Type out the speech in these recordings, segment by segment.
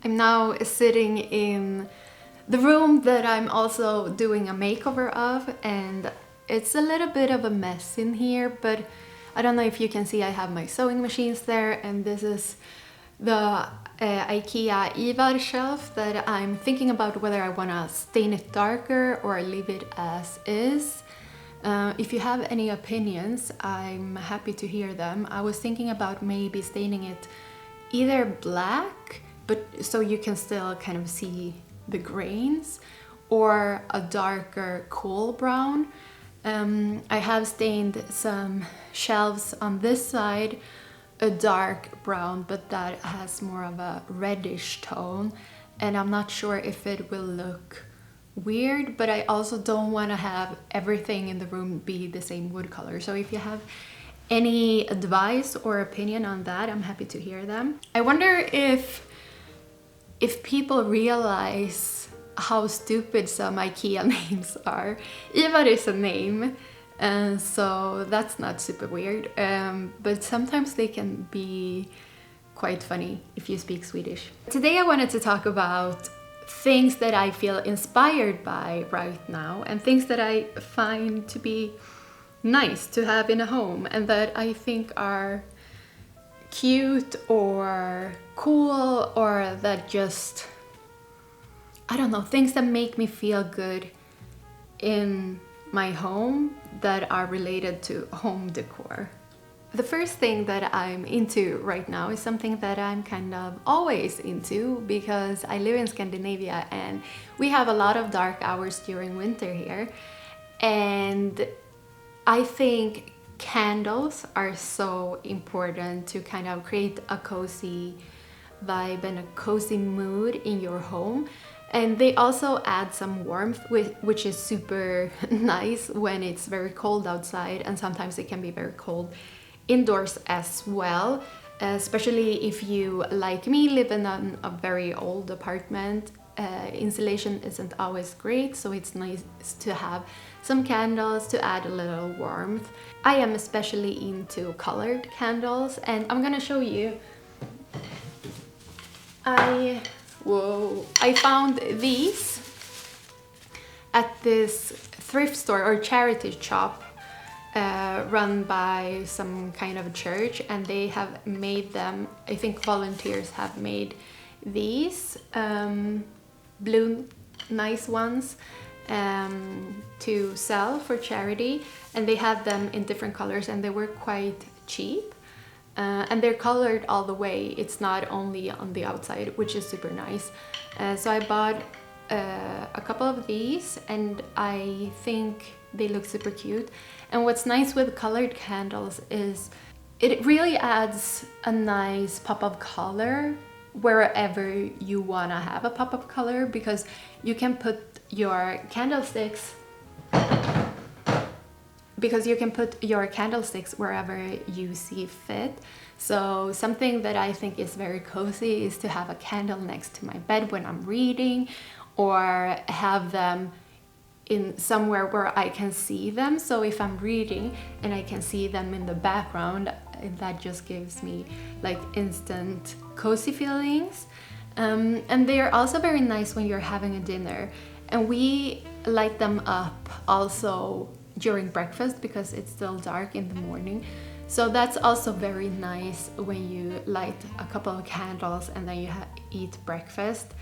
I'm now sitting in the room that I'm also doing a makeover of, and it's a little bit of a mess in here, but I don't know if you can see I have my sewing machines there, and this is the IKEA Ivar shelf that I'm thinking about whether I want to stain it darker or leave it as is. If you have any opinions, I'm happy to hear them. I was thinking about maybe staining it either black, but so you can still kind of see the grains, or a darker cool brown. I have stained some shelves on this side a dark brown, but that has more of a reddish tone, and I'm not sure if it will look weird, but I also don't want to have everything in the room be the same wood color. So if you have any advice or opinion on that, I'm happy to hear them. I wonder if people realize how stupid some IKEA names are. Ivar is a name, so that's not super weird, but sometimes they can be quite funny if you speak Swedish. Today I wanted to talk about things that I feel inspired by right now, and things that I find to be nice to have in a home and that I think are cute or cool, or that just, I don't know, things that make me feel good in my home that are related to home decor. The first thing that I'm into right now is something that I'm kind of always into because I live in Scandinavia and we have a lot of dark hours during winter here, and I think candles are so important to kind of create a cozy vibe and a cozy mood in your home. And they also add some warmth, which is super nice when it's very cold outside, and sometimes it can be very cold indoors as well, especially if you, like me, live in a very old apartment. Insulation isn't always great, so it's nice to have some candles to add a little warmth. I am especially into colored candles, and I'm gonna show you. I found these at this thrift store or charity shop run by some kind of church, and they have made them, I think volunteers have made these blue nice ones to sell for charity, and they had them in different colors and they were quite cheap, and they're colored all the way. It's not only on the outside, which is super nice. So I bought a couple of these and I think they look super cute. And what's nice with colored candles is it really adds a nice pop of color wherever you want to have a pop of color, because you can put your candlesticks wherever you see fit. So something that I think is very cozy is to have a candle next to my bed when I'm reading, or have them in somewhere where I can see them. So if I'm reading and I can see them in the background, that just gives me like instant cozy feelings. And they are also very nice when you're having a dinner, and we light them up also during breakfast because it's still dark in the morning. So that's also very nice when you light a couple of candles and then you eat breakfast,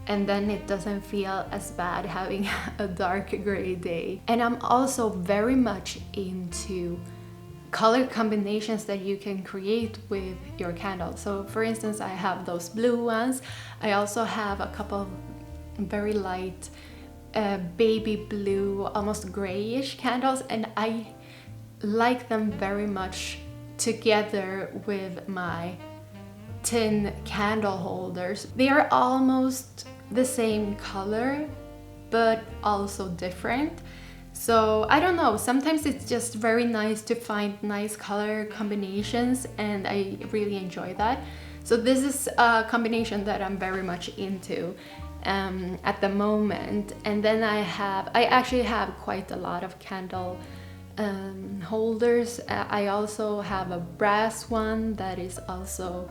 and then it doesn't feel as bad having a dark gray day. And I'm also very much into color combinations that you can create with your candles. So for instance, I have those blue ones. I also have a couple of very light baby blue, almost grayish candles, and I like them very much together with my tin candle holders. They are almost the same color but also different. So I don't know, sometimes it's just very nice to find nice color combinations, and I really enjoy that. So this is a combination that I'm very much into at the moment. And then I actually have quite a lot of candle holders. I also have a brass one that is also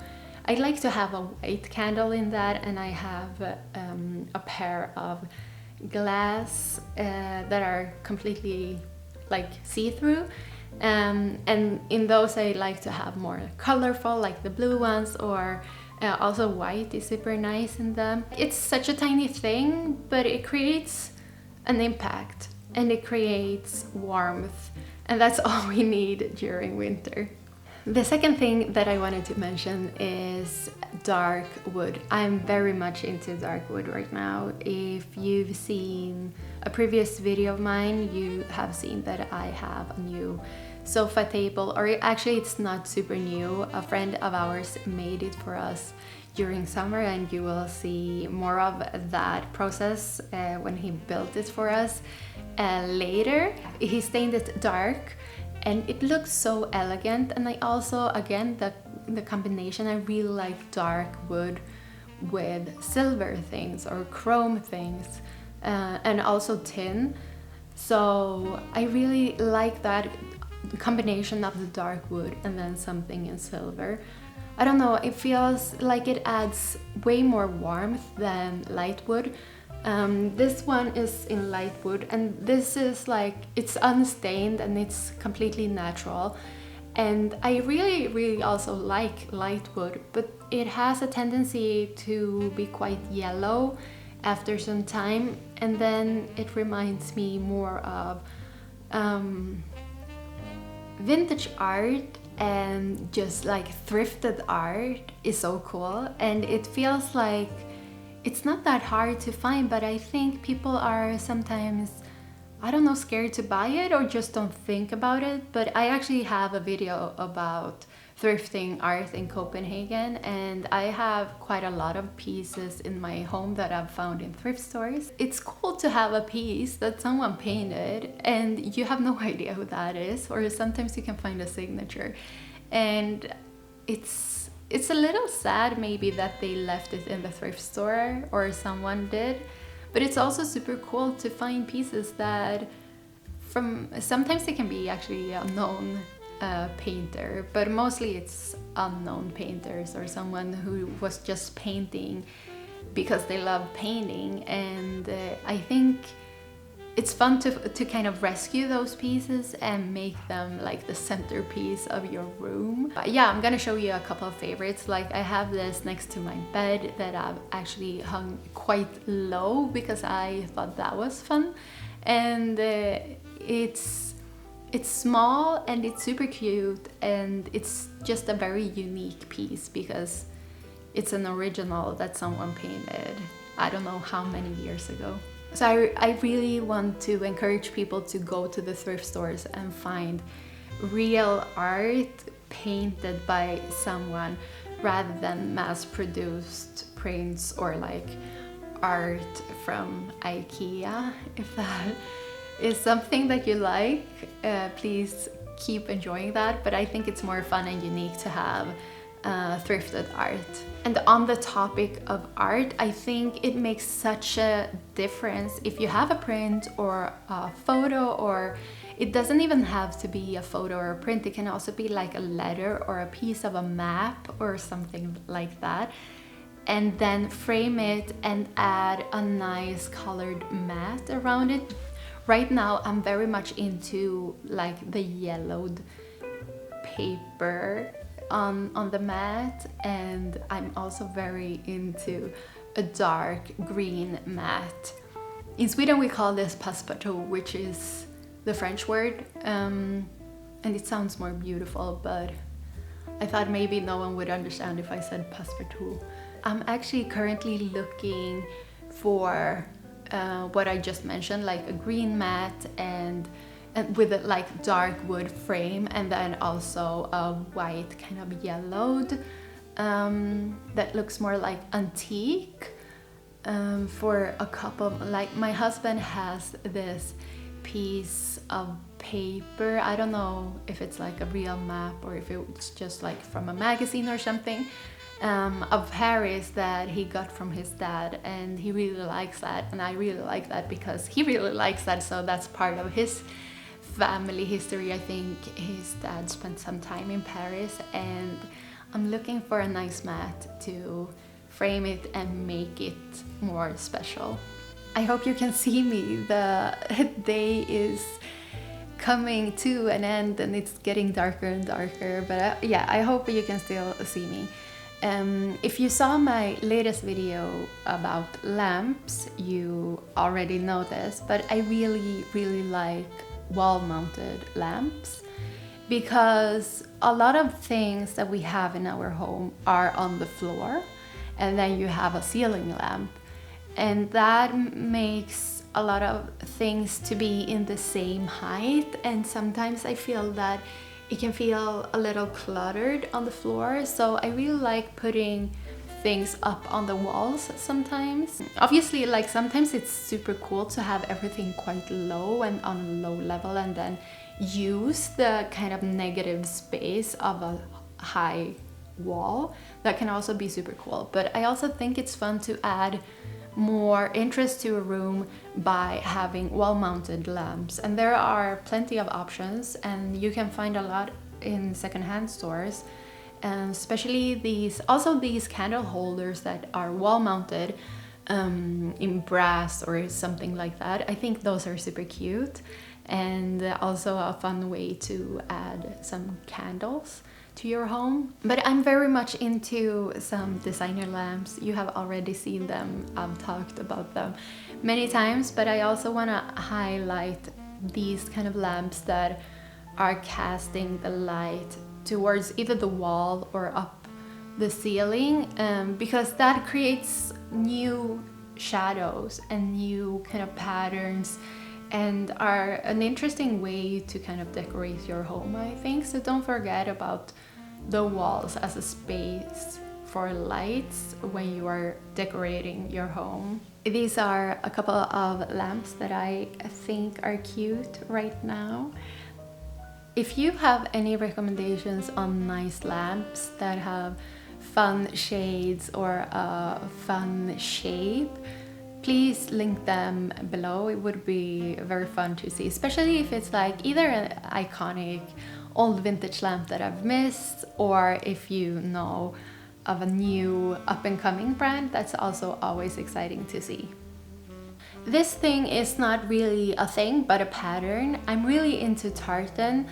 I like to have a white candle in that, and I have a pair of glass that are completely like see-through, and in those I like to have more colorful, like the blue ones, or also white is super nice in them. It's such a tiny thing, but it creates an impact and it creates warmth, and that's all we need during winter. The second thing that I wanted to mention is dark wood. I'm very much into dark wood right now. If you've seen a previous video of mine, you have seen that I have a new sofa table, or actually it's not super new. A friend of ours made it for us during summer, and you will see more of that process when he built it for us later. He stained it dark, and it looks so elegant. And I also, again, the combination, I really like dark wood with silver things or chrome things, and also tin. So I really like that combination of the dark wood and then something in silver. I don't know, it feels like it adds way more warmth than light wood. This one is in light wood, and this is like, it's unstained and it's completely natural. And I really also like light wood, but it has a tendency to be quite yellow after some time, and then it reminds me more of vintage art, and just like thrifted art is so cool. And it feels like it's not that hard to find, but I think people are sometimes, I don't know, scared to buy it or just don't think about it. But I actually have a video about thrifting art in Copenhagen, and I have quite a lot of pieces in my home that I've found in thrift stores. It's cool to have a piece that someone painted and you have no idea who that is, or sometimes you can find a signature. And it's a little sad maybe that they left it in the thrift store, or someone did, but it's also super cool to find pieces that sometimes they can be actually unknown painter, but mostly it's unknown painters or someone who was just painting because they love painting. And I think it's fun to kind of rescue those pieces and make them like the centerpiece of your room. Yeah, I'm gonna show you a couple of favorites. Like, I have this next to my bed that I've actually hung quite low because I thought that was fun. And it's small and it's super cute, and it's just a very unique piece because it's an original that someone painted, I don't know how many years ago. So I really want to encourage people to go to the thrift stores and find real art painted by someone rather than mass-produced prints or like art from IKEA. If that is something that you like, please keep enjoying that. But I think it's more fun and unique to have thrifted art. And on the topic of art, I think it makes such a difference if you have a print or a photo, or it doesn't even have to be a photo or a print. It can also be like a letter or a piece of a map or something like that, and then frame it and add a nice colored mat around it. Right now I'm very much into like the yellowed paper on the mat, and I'm also very into a dark green mat. In Sweden we call this passepartout, which is the French word, and it sounds more beautiful, but I thought maybe no one would understand if I said passepartout. I'm actually currently looking for what I just mentioned, like a green mat and with a like dark wood frame, and then also a white kind of yellowed that looks more like antique for a couple. Like, my husband has this piece of paper, I don't know if it's like a real map or if it's just like from a magazine or something, of Paris that he got from his dad, and he really likes that, and I really like that because he really likes that, so that's part of his family history. I think his dad spent some time in Paris, and I'm looking for a nice mat to frame it and make it more special. I hope you can see me. The day is coming to an end and it's getting darker and darker, but yeah, I hope you can still see me. If you saw my latest video about lamps, you already know this, but I really like wall-mounted lamps, because a lot of things that we have in our home are on the floor, and then you have a ceiling lamp, and that makes a lot of things to be in the same height, and sometimes I feel that it can feel a little cluttered on the floor. So I really like putting things up on the walls sometimes. Obviously, like sometimes it's super cool to have everything quite low and on a low level, and then use the kind of negative space of a high wall. That can also be super cool. But I also think it's fun to add more interest to a room by having wall-mounted lamps, and there are plenty of options, and you can find a lot in secondhand stores, and especially these candle holders that are wall-mounted in brass or something like that. I think those are super cute, and also a fun way to add some candles to your home. But I'm very much into some designer lamps. You have already seen them. I've talked about them many times, but I also want to highlight these kind of lamps that are casting the light towards either the wall or up the ceiling, because that creates new shadows and new kind of patterns, and are an interesting way to kind of decorate your home, I think. So don't forget about the walls as a space for lights when you are decorating your home. These are a couple of lamps that I think are cute right now. If you have any recommendations on nice lamps that have fun shades or a fun shape, please link them below. It would be very fun to see, especially if it's like either an iconic old vintage lamp that I've missed, or if you know of a new up-and-coming brand. That's also always exciting to see. This thing is not really a thing, but a pattern. I'm really into tartan,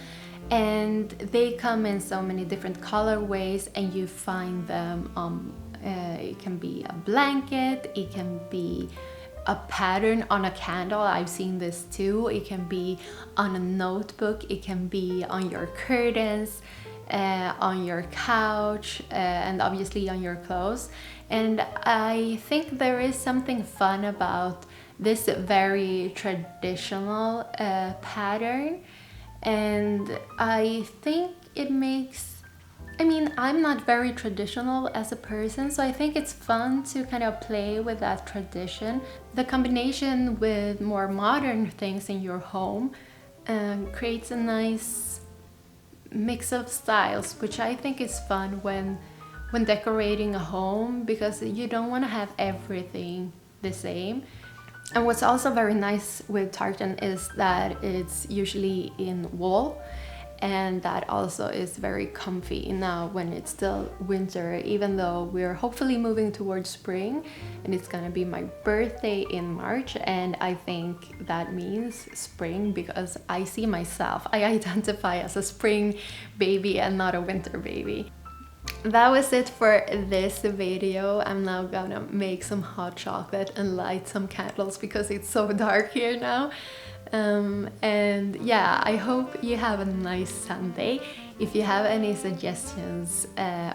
and they come in so many different colorways, and you find them it can be a blanket, it can be a pattern on a candle. I've seen this too. It can be on a notebook, it can be on your curtains, on your couch, and obviously on your clothes. And I think there is something fun about this very traditional pattern, and I think it makes, I mean, I'm not very traditional as a person, so I think it's fun to kind of play with that tradition. The combination with more modern things in your home creates a nice mix of styles, which I think is fun when decorating a home, because you don't want to have everything the same. And what's also very nice with tartan is that it's usually in wool, and that also is very comfy now when it's still winter, even though we're hopefully moving towards spring, and it's gonna be my birthday in March, and I think that means spring because I see myself, I identify as a spring baby and not a winter baby. That was it for this video. I'm now gonna make some hot chocolate and light some candles because it's so dark here now. And yeah, I hope you have a nice Sunday. If you have any suggestions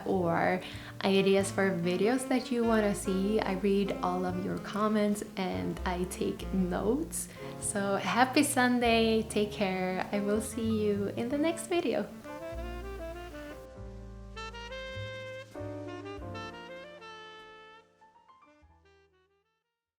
or ideas for videos that you want to see, I read all of your comments and I take notes. So happy Sunday, take care. I will see you in the next video.